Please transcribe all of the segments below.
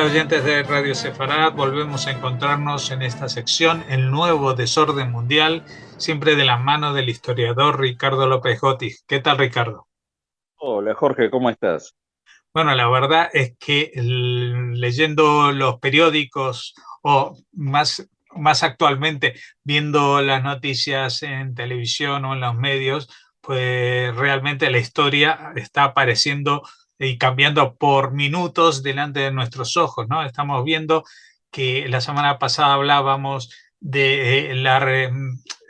Hola oyentes de Radio Sefarad, volvemos a encontrarnos en esta sección, el nuevo desorden mundial, siempre de la mano del historiador Ricardo López Gotti. ¿Qué tal, Ricardo? Hola Jorge, ¿cómo estás? Bueno, la verdad es que leyendo los periódicos o más actualmente viendo las noticias en televisión o en los medios, pues realmente la historia está apareciendo y cambiando por minutos delante de nuestros ojos, ¿no? Estamos viendo que la semana pasada hablábamos de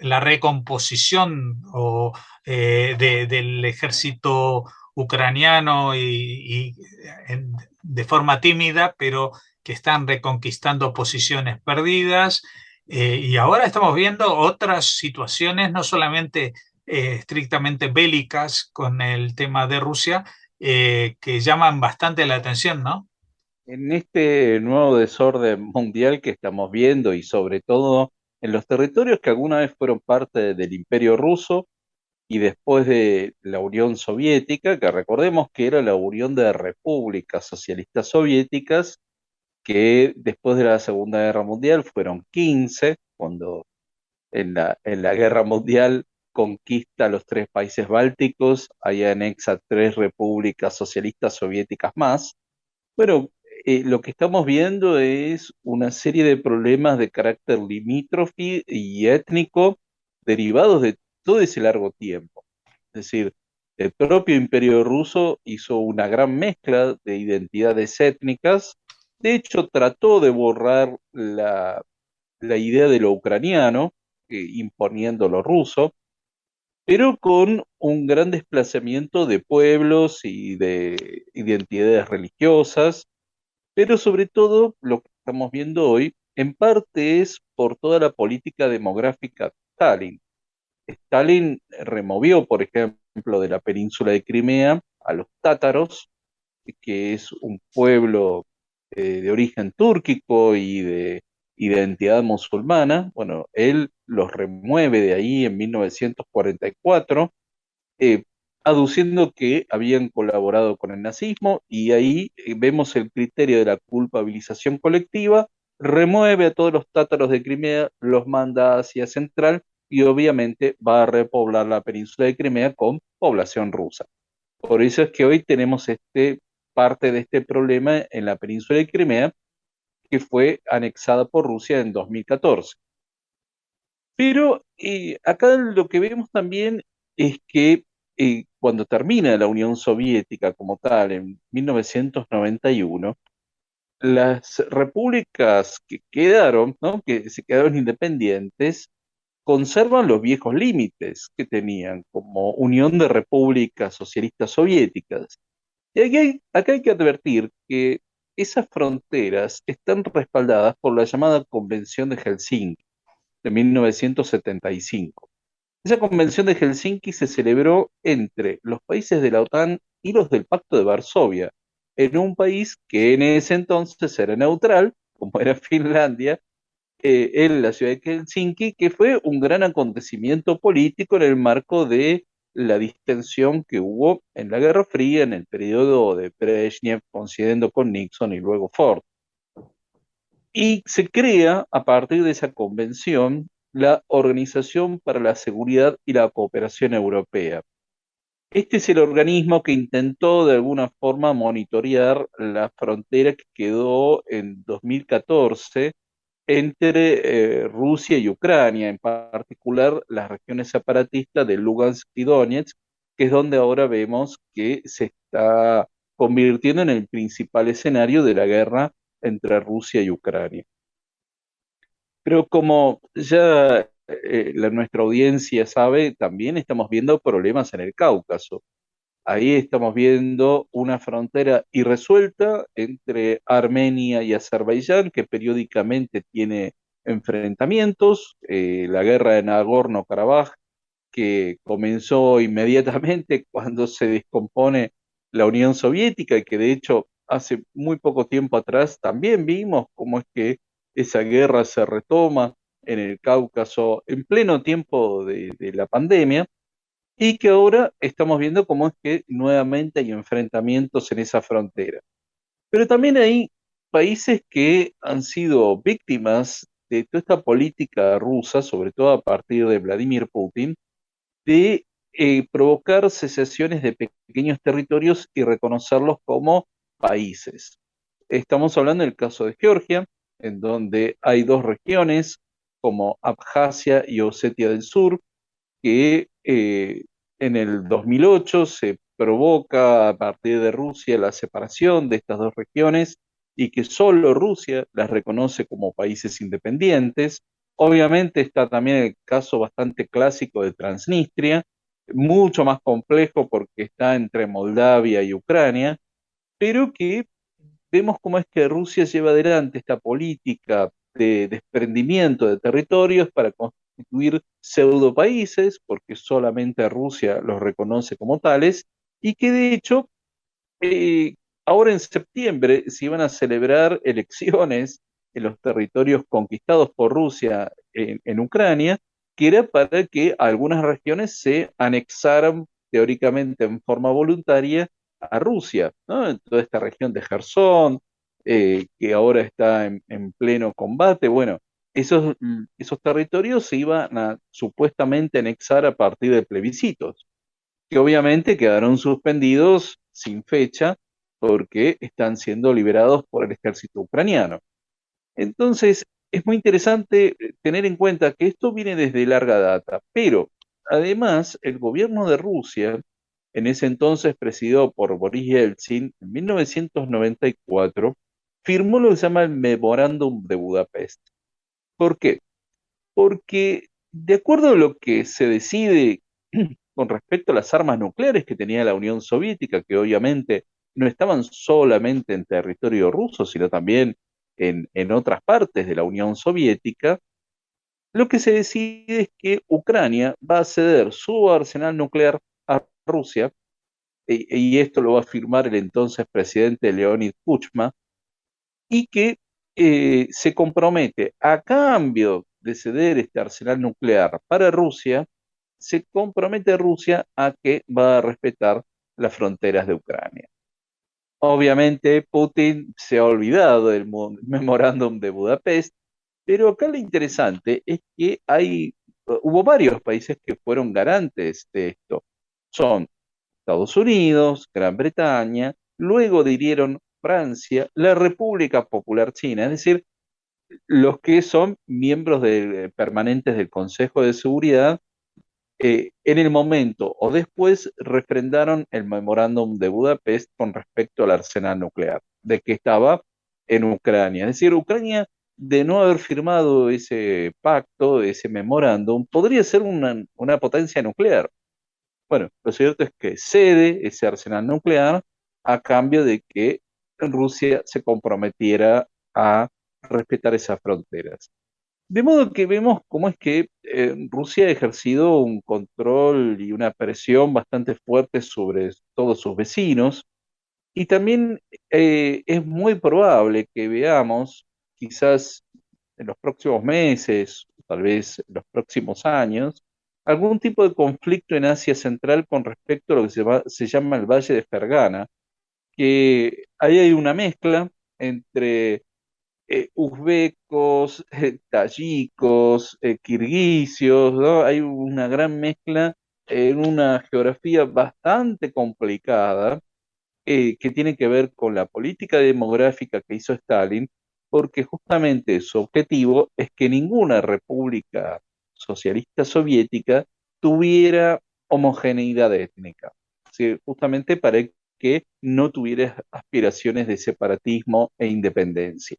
la recomposición del ejército ucraniano de forma tímida, pero que están reconquistando posiciones perdidas. Y ahora estamos viendo otras situaciones, no solamente estrictamente bélicas con el tema de Rusia, que llaman bastante la atención, ¿no? En este nuevo desorden mundial que estamos viendo y sobre todo en los territorios que alguna vez fueron parte del Imperio Ruso y después de la Unión Soviética, que recordemos que era la Unión de Repúblicas Socialistas Soviéticas, que después de la Segunda Guerra Mundial fueron 15, cuando en la Guerra Mundial conquista los tres países bálticos, ahí anexa tres repúblicas socialistas soviéticas más. Bueno, lo que estamos viendo es una serie de problemas de carácter limítrofe y étnico derivados de todo ese largo tiempo. Es decir, el propio Imperio Ruso hizo una gran mezcla de identidades étnicas. De hecho, trató de borrar la idea de lo ucraniano, imponiendo lo ruso, pero con un gran desplazamiento de pueblos y de identidades religiosas, pero sobre todo lo que estamos viendo hoy, en parte es por toda la política demográfica de Stalin. Stalin removió, por ejemplo, de la península de Crimea a los tátaros, que es un pueblo de origen túrquico y de identidad musulmana. Bueno, él los remueve de ahí en 1944, eh, aduciendo que habían colaborado con el nazismo, y ahí vemos el criterio de la culpabilización colectiva. Remueve a todos los tátaros de Crimea, los manda hacia Central y obviamente va a repoblar la península de Crimea con población rusa. Por eso es que hoy tenemos parte de este problema en la península de Crimea, que fue anexada por Rusia en 2014. Pero acá lo que vemos también es que cuando termina la Unión Soviética como tal, en 1991, las repúblicas que quedaron, ¿no?, que se quedaron independientes, conservan los viejos límites que tenían como Unión de Repúblicas Socialistas Soviéticas. Y acá hay que advertir que esas fronteras están respaldadas por la llamada Convención de Helsinki de 1975. Esa convención de Helsinki se celebró entre los países de la OTAN y los del Pacto de Varsovia, en un país que en ese entonces era neutral, como era Finlandia, en la ciudad de Helsinki, que fue un gran acontecimiento político en el marco de la distensión que hubo en la Guerra Fría, en el periodo de Brezhnev, coincidiendo con Nixon y luego Ford. Y se crea, a partir de esa convención, la Organización para la Seguridad y la Cooperación Europea. Este es el organismo que intentó de alguna forma monitorear la frontera que quedó en 2014 entre Rusia y Ucrania, en particular las regiones separatistas de Lugansk y Donetsk, que es donde ahora vemos que se está convirtiendo en el principal escenario de la guerra entre Rusia y Ucrania. Pero como ya nuestra audiencia sabe, también estamos viendo problemas en el Cáucaso. Ahí estamos viendo una frontera irresuelta entre Armenia y Azerbaiyán, que periódicamente tiene enfrentamientos. La guerra de Nagorno-Karabaj, que comenzó inmediatamente cuando se descompone la Unión Soviética, y que de hecho hace muy poco tiempo atrás también vimos cómo es que esa guerra se retoma en el Cáucaso en pleno tiempo de la pandemia, y que ahora estamos viendo cómo es que nuevamente hay enfrentamientos en esa frontera. Pero también hay países que han sido víctimas de toda esta política rusa, sobre todo a partir de Vladimir Putin, de provocar secesiones de pequeños territorios y reconocerlos como países. Estamos hablando del caso de Georgia, en donde hay dos regiones como Abjasia y Osetia del Sur, que en el 2008 se provoca a partir de Rusia la separación de estas dos regiones y que solo Rusia las reconoce como países independientes. Obviamente está también el caso bastante clásico de Transnistria, mucho más complejo porque está entre Moldavia y Ucrania, pero que vemos cómo es que Rusia lleva adelante esta política de desprendimiento de territorios para constituir pseudo países, porque solamente Rusia los reconoce como tales, y que de hecho eh, ahora en septiembre se iban a celebrar elecciones en los territorios conquistados por Rusia en Ucrania, que era para que algunas regiones se anexaran teóricamente en forma voluntaria a Rusia, ¿no? En toda esta región de Gerson, que ahora está en pleno combate. Bueno, esos territorios se iban a supuestamente anexar a partir de plebiscitos que obviamente quedaron suspendidos sin fecha porque están siendo liberados por el ejército ucraniano. Entonces, es muy interesante tener en cuenta que esto viene desde larga data, pero además el gobierno de Rusia, en ese entonces presidido por Boris Yeltsin, en 1994, firmó lo que se llama el Memorándum de Budapest. ¿Por qué? Porque de acuerdo a lo que se decide con respecto a las armas nucleares que tenía la Unión Soviética, que obviamente no estaban solamente en territorio ruso, sino también en otras partes de la Unión Soviética, lo que se decide es que Ucrania va a ceder su arsenal nuclear a Rusia, y esto lo va a firmar el entonces presidente Leonid Kuchma, y que se compromete a cambio de ceder este arsenal nuclear para Rusia, se compromete Rusia a que va a respetar las fronteras de Ucrania. Obviamente Putin se ha olvidado del memorándum de Budapest, pero acá lo interesante es que hubo varios países que fueron garantes de esto. Son Estados Unidos, Gran Bretaña, luego adhirieron Francia, la República Popular China, es decir, los que son miembros permanentes del Consejo de Seguridad, en el momento o después refrendaron el memorándum de Budapest con respecto al arsenal nuclear, de que estaba en Ucrania. Es decir, Ucrania, de no haber firmado ese pacto, ese memorándum, podría ser una potencia nuclear. Bueno, lo cierto es que cede ese arsenal nuclear a cambio de que Rusia se comprometiera a respetar esas fronteras. De modo que vemos cómo es que Rusia ha ejercido un control y una presión bastante fuerte sobre todos sus vecinos, y también es muy probable que veamos, quizás en los próximos meses, tal vez en los próximos años, algún tipo de conflicto en Asia Central con respecto a lo que se llama el Valle de Fergana, que ahí hay una mezcla entre uzbecos, tayikos, kirguisios, ¿no? Hay una gran mezcla en una geografía bastante complicada, que tiene que ver con la política demográfica que hizo Stalin, porque justamente su objetivo es que ninguna república socialista soviética tuviera homogeneidad étnica, ¿sí? Justamente para que no tuviera aspiraciones de separatismo e independencia.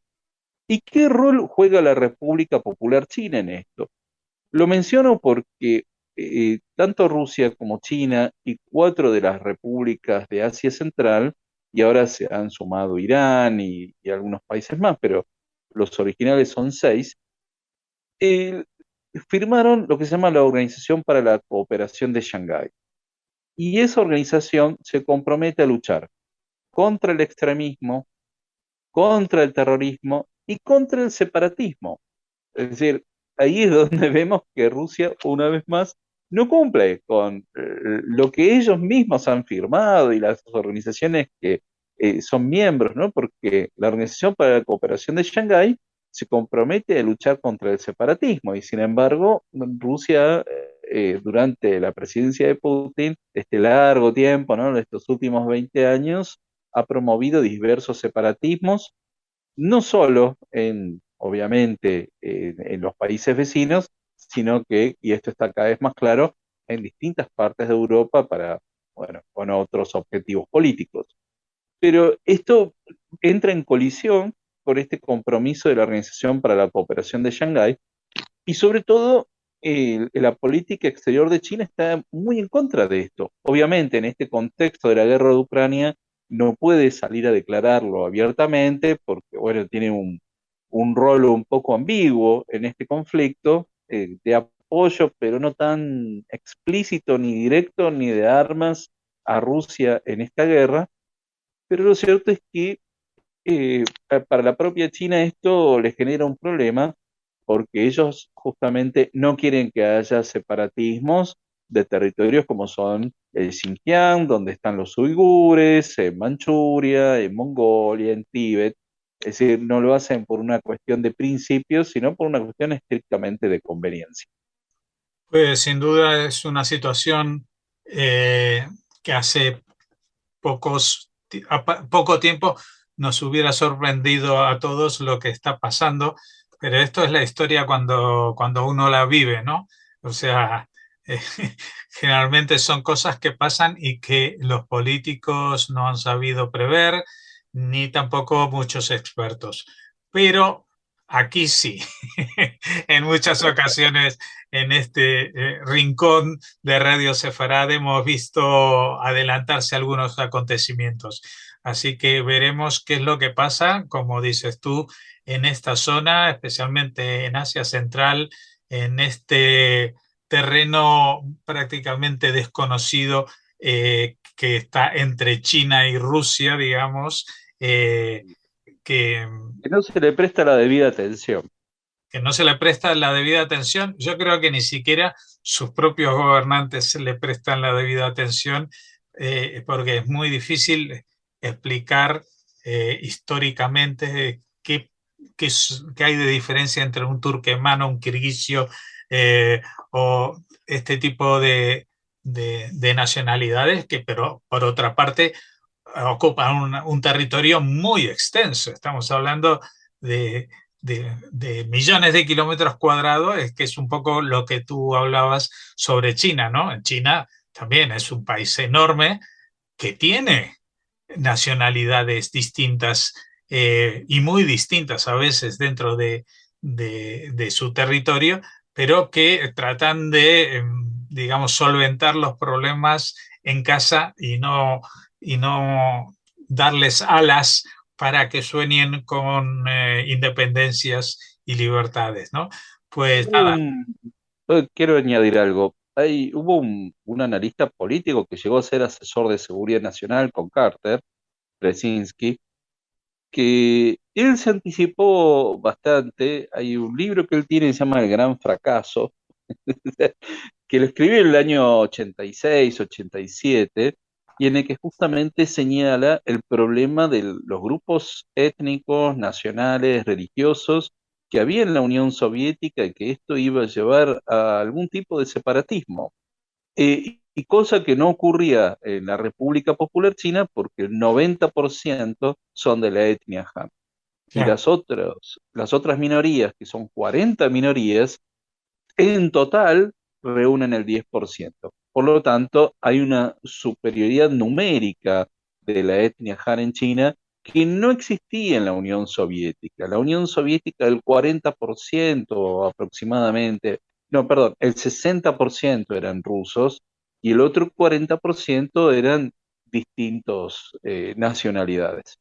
¿Y qué rol juega la República Popular China en esto? Lo menciono porque tanto Rusia como China y cuatro de las repúblicas de Asia Central, y ahora se han sumado Irán y algunos países más, pero los originales son seis, eh, firmaron lo que se llama la Organización para la Cooperación de Shanghái. Y esa organización se compromete a luchar contra el extremismo, contra el terrorismo y contra el separatismo. Es decir, ahí es donde vemos que Rusia, una vez más, no cumple con lo que ellos mismos han firmado y las organizaciones que son miembros, ¿no? Porque la Organización para la Cooperación de Shanghái se compromete a luchar contra el separatismo y sin embargo Rusia durante la presidencia de Putin, este largo tiempo, ¿no? De estos últimos 20 años, ha promovido diversos separatismos, no solo obviamente, en los países vecinos, sino que, y esto está cada vez más claro, en distintas partes de Europa para, bueno, con otros objetivos políticos. Pero esto entra en colisión con este compromiso de la Organización para la Cooperación de Shanghái y sobre todo la política exterior de China está muy en contra de esto. Obviamente en este contexto de la guerra de Ucrania no puede salir a declararlo abiertamente porque bueno, tiene un rol un poco ambiguo en este conflicto de apoyo, pero no tan explícito ni directo ni de armas a Rusia en esta guerra. Pero lo cierto es que para la propia China esto les genera un problema porque ellos justamente no quieren que haya separatismos de territorios como son el Xinjiang, donde están los uigures, en Manchuria, en Mongolia, en Tíbet. Es decir, no lo hacen por una cuestión de principios, sino por una cuestión estrictamente de conveniencia. Pues sin duda es una situación eh, que hace poco tiempo nos hubiera sorprendido a todos lo que está pasando, pero esto es la historia cuando uno la vive, ¿no? O sea, eh, generalmente son cosas que pasan y que los políticos no han sabido prever, ni tampoco muchos expertos. Pero aquí sí, en muchas ocasiones en este rincón de Radio Sefarad hemos visto adelantarse algunos acontecimientos. Así que veremos qué es lo que pasa, como dices tú, en esta zona, especialmente en Asia Central, en este terreno prácticamente desconocido que está entre China y Rusia, digamos, que Que no se le presta la debida atención. no se le presta la debida atención. Yo creo que ni siquiera sus propios gobernantes le prestan la debida atención porque es muy difícil explicar históricamente qué hay de diferencia entre un turquemano, un kirguisio o este tipo de nacionalidades que, pero por otra parte, ocupan un territorio muy extenso. Estamos hablando de, de millones de kilómetros cuadrados, es que es un poco lo que tú hablabas sobre China, ¿no? En China también es un país enorme que tiene nacionalidades distintas y muy distintas a veces dentro de su territorio, pero que tratan de, digamos, solventar los problemas en casa y no darles alas para que sueñen con independencias y libertades, ¿no? Pues Hubo nada, un- Quiero añadir algo. Hubo un analista político que llegó a ser asesor de seguridad nacional con Carter, Brzezinski, que él se anticipó bastante. Hay un libro que él tiene que se llama El Gran Fracaso, que lo escribió en el año 86, 87, y en el que justamente señala el problema de los grupos étnicos, nacionales, religiosos que había en la Unión Soviética y que esto iba a llevar a algún tipo de separatismo. Y cosa que no ocurría en la República Popular China porque el 90% son de la etnia Han. Y claro. las otras minorías, que son 40 minorías, en total reúnen el 10%. Por lo tanto, hay una superioridad numérica de la etnia Han en China que no existía en la Unión Soviética. La Unión Soviética, el 40% aproximadamente, no, perdón, el 60% eran rusos y el otro 40% eran distintos nacionalidades.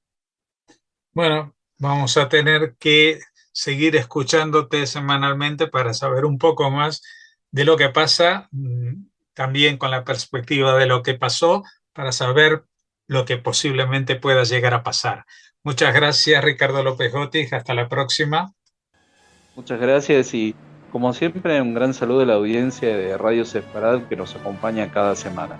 Bueno, vamos a tener que seguir escuchándote semanalmente para saber un poco más de lo que pasa, también con la perspectiva de lo que pasó, para saber lo que posiblemente pueda llegar a pasar. Muchas gracias, Ricardo López Otis. Hasta la próxima. Muchas gracias y como siempre un gran saludo a la audiencia de Radio Sefarad que nos acompaña cada semana.